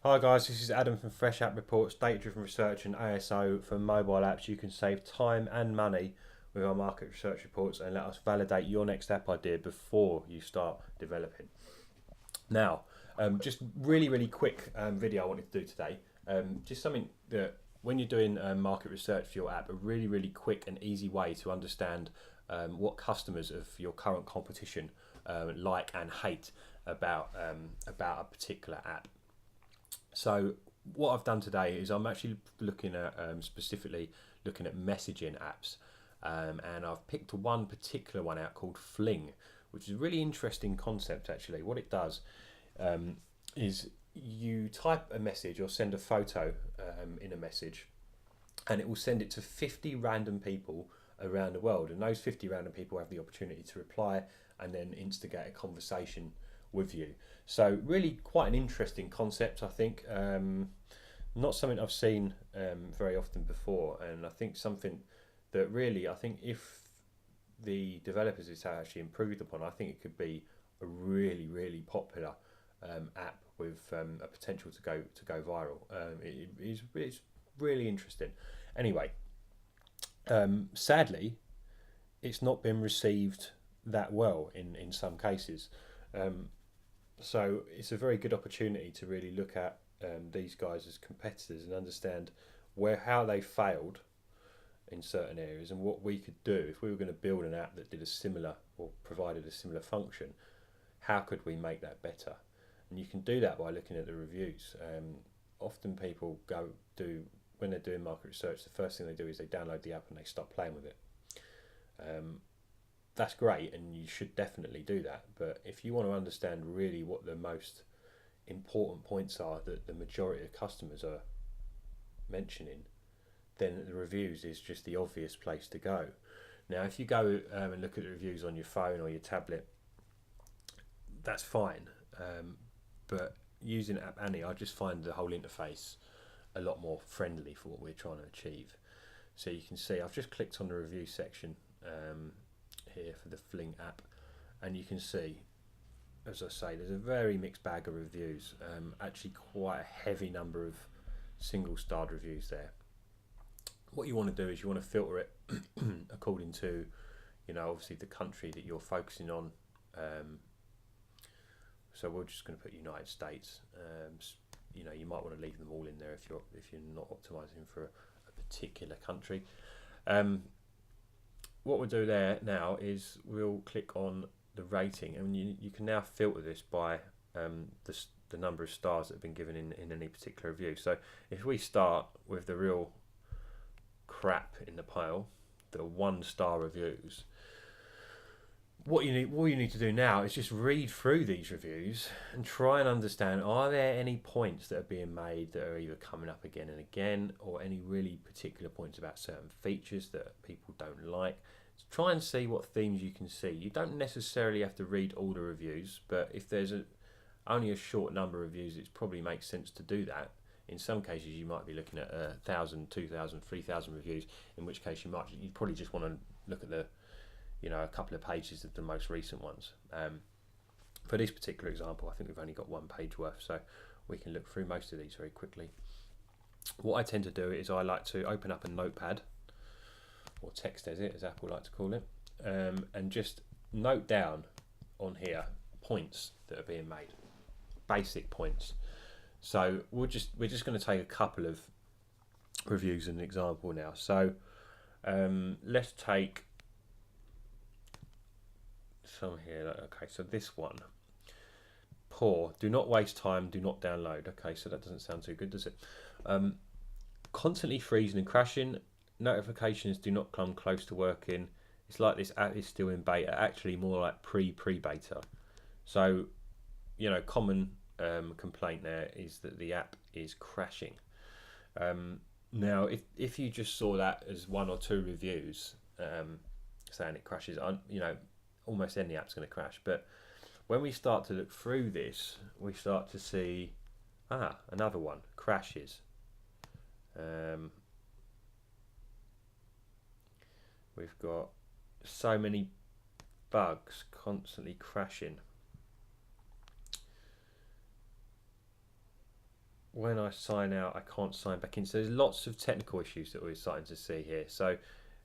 Hi guys, this is Adam from Fresh App Reports, data-driven research and ASO for mobile apps. You can save time and money with our market research reports and let us validate your next app idea before you start developing. Now, just really quick video I wanted to do today. Just something that when you're doing market research for your app, a really quick and easy way to understand what customers of your current competition like and hate about a particular app. So what I've done today is I'm actually looking at specifically looking at messaging apps, and I've picked one particular one out called Fling, which is a really interesting concept. Actually, what it does is you type a message or send a photo in a message, and it will send it to 50 random people around the world, and those 50 random people have the opportunity to reply and then instigate a conversation with you. So really quite an interesting concept, I think. Not something I've seen very often before, and I think something that really, I think if the developers is actually improved upon, I think it could be a really popular app with a potential to go viral. It's really interesting. Anyway, sadly, it's not been received that well in some cases. Um, so it's a very good opportunity to really look at these guys as competitors and understand where how they failed in certain areas and what we could do if we were going to build an app that did a similar or provided a similar function. How could we make that better? And you can do that by looking at the reviews. Often people go do when they're doing market research, the first thing they do is they download the app and they start playing with it. Um, that's great, and you should definitely do that. But if you want to understand really what the most important points are that the majority of customers are mentioning, then the reviews is just the obvious place to go. Now, if you go and look at the reviews on your phone or your tablet, that's fine. But using App Annie, I just find the whole interface a lot more friendly for what we're trying to achieve. So you can see I've just clicked on the review section here for the Fling app, and you can see, as I say, there's a very mixed bag of reviews. Actually, quite a heavy number of single-starred reviews there. What you want to do is you want to filter it according to, obviously the country that you're focusing on. So we're just going to put United States. You might want to leave them all in there if you're not optimizing for a particular country. What we'll do there now is we'll click on the rating, and you can now filter this by the number of stars that have been given in any particular review. So if we start with the real crap in the pile, the 1-star reviews, what you need to do now is just read through these reviews and try and understand, are there any points that are being made that are either coming up again and again, or any really particular points about certain features that people don't like. So try and see what themes you can see. You don't necessarily have to read all the reviews, but if there's only a short number of reviews, it probably makes sense to do that. In some cases you might be looking at 1,000, 2,000, 3,000 reviews, in which case you probably just want to look at a couple of pages of the most recent ones. For this particular example, I think we've only got 1 page worth, so we can look through most of these very quickly. What I tend to do is I like to open up a notepad, or text edit as Apple like to call it, and just note down on here points that are being made, basic points. So we're just going to take a couple of reviews as an example now. So let's take some here. Okay, so this one, poor, do not waste time, do not download. Okay, so that doesn't sound too good, does it? Constantly freezing and crashing, notifications do not come close to working. It's like this app is still in beta, actually more like pre-beta. So common complaint there is that the app is crashing. Now if you just saw that as 1 or 2 reviews saying it crashes, almost any app's going to crash. But when we start to look through this, we start to see another one crashes. We've got so many bugs, constantly crashing. when I sign out, I can't sign back in. So there's lots of technical issues that we're starting to see here. So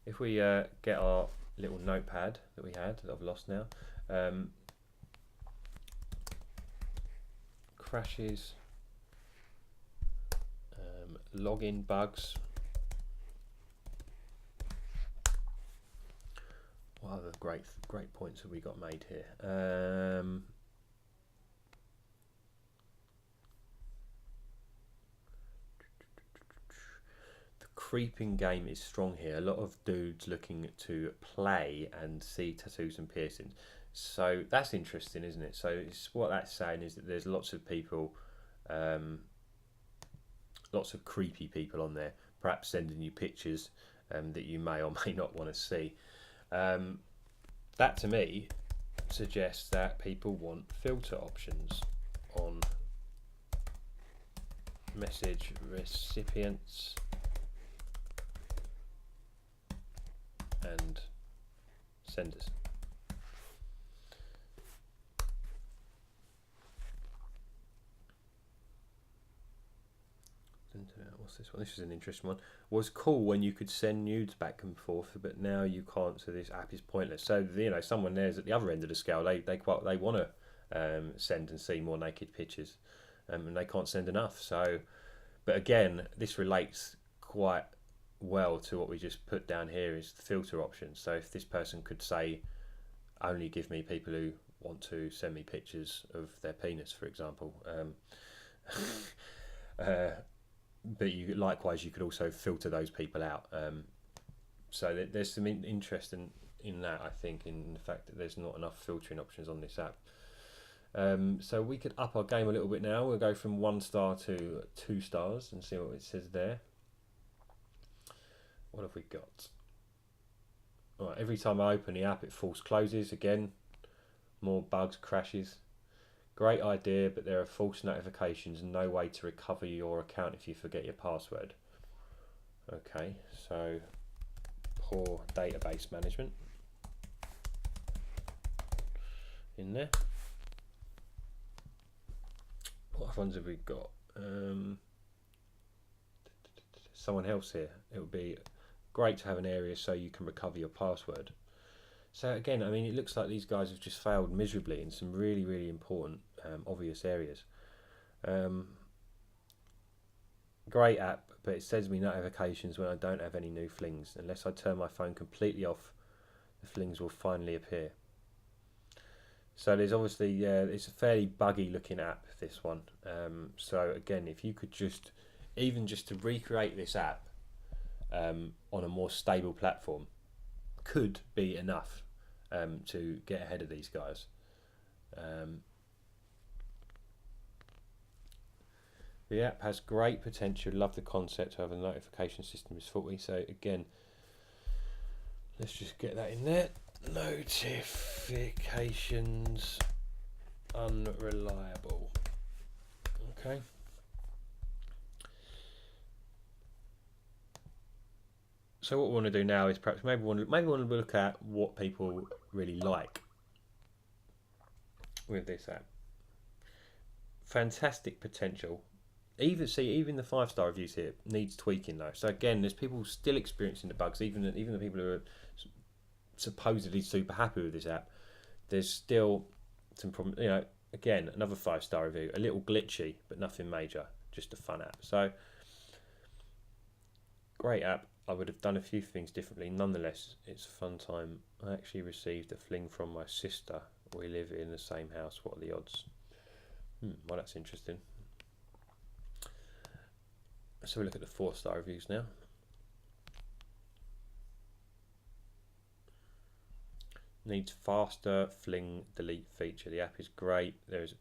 if we get our little notepad that we had, that I've lost now, crashes, login bugs. What other great points have we got made here? The creeping game is strong here. A lot of dudes looking to play and see tattoos and piercings. So that's interesting, isn't it? So what that's saying is that there's lots of people, lots of creepy people on there, perhaps sending you pictures that you may or may not want to see. That to me suggests that people want filter options on message recipients and senders. What's this one? This is an interesting one. Was cool when you could send nudes back and forth, but now you can't. So this app is pointless. So someone there's at the other end of the scale. They want to send and see more naked pictures, and they can't send enough. So, but again, this relates quite well to what we just put down here is the filter options. So if this person could say, only give me people who want to send me pictures of their penis, for example. But likewise you could also filter those people out. So there's some interest in that, I think, in the fact that there's not enough filtering options on this app. So we could up our game a little bit now. We'll go from 1 star to 2 stars and see what it says there. What have we got? All right, every time I open the app it force closes again. More bugs, crashes. Great idea, but there are false notifications and no way to recover your account if you forget your password. Okay, so poor database management in there. What other ones have we got? Someone else here. It would be great to have an area so you can recover your password. So again, I mean, it looks like these guys have just failed miserably in some really, really important, obvious areas. Great app, but it sends me notifications when I don't have any new flings. Unless I turn my phone completely off, the flings will finally appear. So there's obviously, it's a fairly buggy looking app, this one. So again, if you could even just to recreate this app on a more stable platform, could be enough to get ahead of these guys. The app has great potential. Love the concept. However, the notification system is faulty. So again, let's just get that in there. Notifications unreliable. Okay. So what we want to do now is perhaps maybe want to look at what people really like with this app. Fantastic potential. Even the 5-star reviews here needs tweaking though. So again, there's people still experiencing the bugs. Even the people who are supposedly super happy with this app, there's still some problems. Again, another 5-star review, a little glitchy, but nothing major. Just a fun app. So great app. I would have done a few things differently. Nonetheless, it's a fun time. I actually received a fling from my sister. We live in the same house. What are the odds? Well, that's interesting. So we look at the 4-star reviews now. Needs faster fling delete feature. The app is great. There's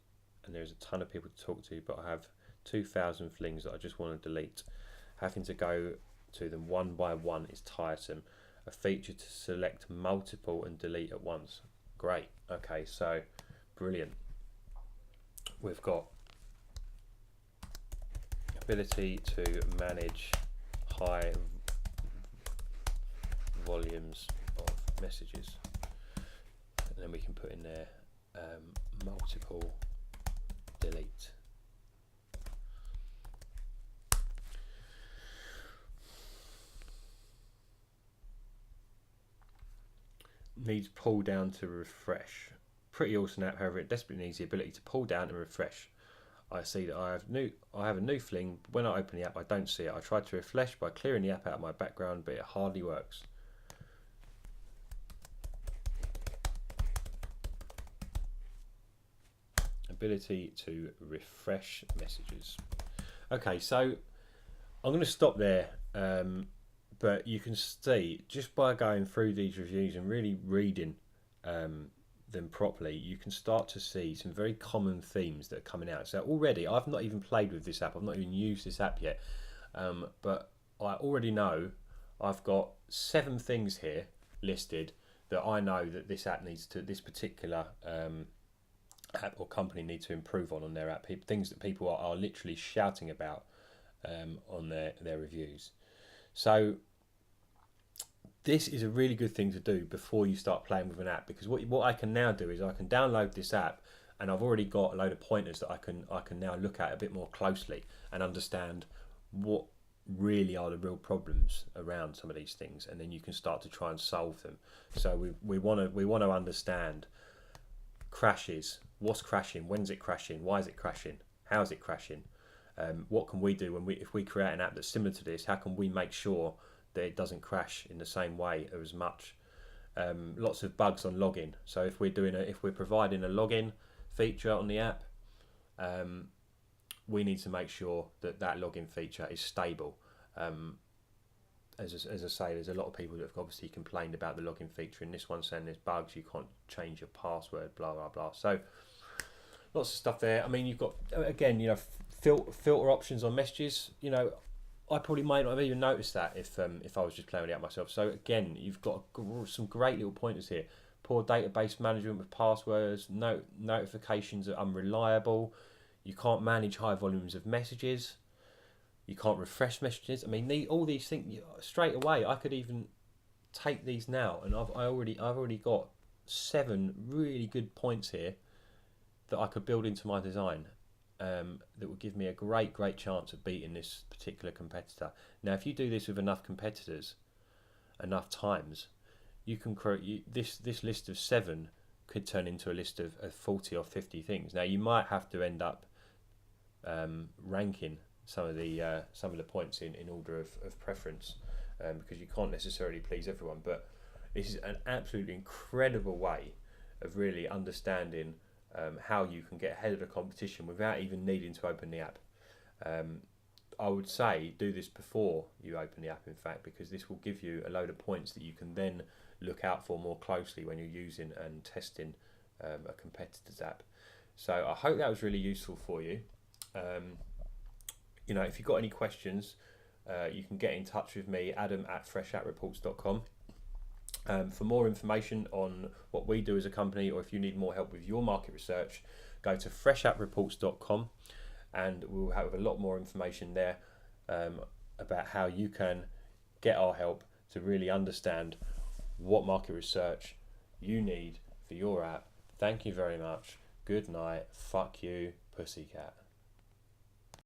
a ton of people to talk to, but I have 2,000 flings that I just want to delete. Having to go to them one by one is tiresome. A feature to select multiple and delete at once. Great. Okay, so brilliant. We've got ability to manage high volumes of messages, and then we can put in there multiple delete. needs pull down to refresh. Pretty awesome app, however, it desperately needs the ability to pull down and refresh. I see that I have a new fling. When I open the app, I don't see it. I tried to refresh by clearing the app out of my background, but it hardly works. Ability to refresh messages. Okay, so I'm going to stop there, but you can see just by going through these reviews and really reading them properly, you can start to see some very common themes that are coming out. So already, I've not even played with this app, I've not even used this app yet, but I already know I've got 7 things here listed that I know that this app needs to, this particular app or company need to improve on their app. Things that people are literally shouting about on their reviews. So this is a really good thing to do before you start playing with an app, because what I can now do is I can download this app, and I've already got a load of pointers that I can now look at a bit more closely and understand what really are the real problems around some of these things, and then you can start to try and solve them. So we want to understand crashes. What's crashing? When's it crashing? Why is it crashing? How is it crashing? What can we do if we create an app that's similar to this? How can we make sure that it doesn't crash in the same way or as much? Lots of bugs on login. So if we're providing a login feature on the app, we need to make sure that login feature is stable. As I say, there's a lot of people that have obviously complained about the login feature, and this one's saying there's bugs, you can't change your password, blah blah blah. So lots of stuff there. I mean, you've got, again, filter options on messages. I probably might not have even noticed that if I was just playing it out myself. So again, you've got some great little pointers here. Poor database management with passwords. Notifications are unreliable. You can't manage high volumes of messages. You can't refresh messages. I mean, all these things straight away. I could even take these now, and I've already got 7 really good points here that I could build into my design. That will give me a great chance of beating this particular competitor. Now, if you do this with enough competitors, enough times, you can create this list of 7 could turn into a list of 40 or 50 things. Now, you might have to end up ranking some of the points in order of preference, because you can't necessarily please everyone. But this is an absolutely incredible way of really understanding how you can get ahead of the competition without even needing to open the app. I would say do this before you open the app, in fact, because this will give you a load of points that you can then look out for more closely when you're using and testing a competitor's app. So I hope that was really useful for you. If you've got any questions, you can get in touch with me, adam@freshappreports.com. For more information on what we do as a company, or if you need more help with your market research, go to freshappreports.com, and we'll have a lot more information there about how you can get our help to really understand what market research you need for your app. Thank you very much. Good night. Fuck you, pussycat.